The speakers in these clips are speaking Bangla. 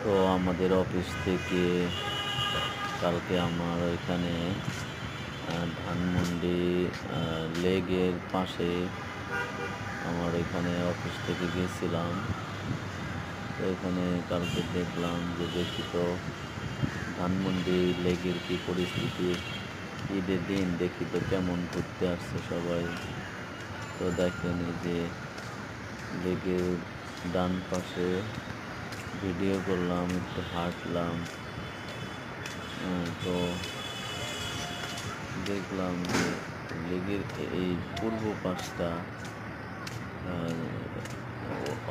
তো আমাদের অফিস থেকে কালকে আমার ওইখানে ধানমন্ডি লেগের পাশে আমার এখানে অফিস থেকে গেছিলাম। তো এখানে কালকে দেখলাম যে দেখি তো ধানমন্ডি লেগের কি পরিস্থিতি, ঈদের দিন দেখি তো কেমন ঘুরতে আসছে সবাই। তো দেখেন এই যে লেগের ডান পাশে ভিডিও করলাম, একটু হাঁটলাম। তো দেখলাম যে লেগের এই পূর্ব পাশটা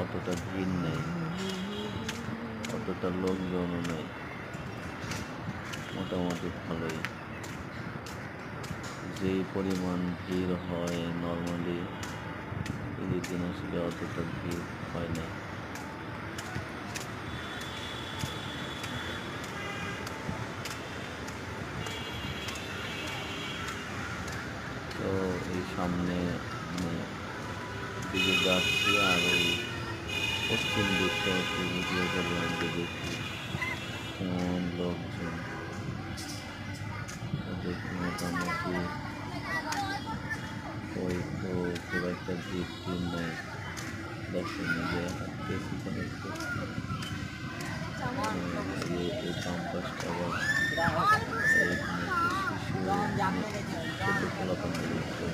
অতটা ভিড় নেই, অতটা লোকজনও নেই, মোটামুটি ভালোই। যেই পরিমাণ ভিড় হয় নর্মালি ঈদের দিন আসলে অতটা ভিড় হয় না। তো এই সামনে দিকে যাচ্ছি আর ওই পশ্চিম দিকটা একটু ভিডিও করলাম যে দেখি কেমন লোকজন। দেখি মোটামুটি ওই তো খুব একটা ভিড় টির নেই। দেখেন যে হাঁটতেছি তো হাঁটতেছি এই ক্যাম্পাসটা আবার এখানে একটা শিশু ছোট পোলাপান রয়েছে।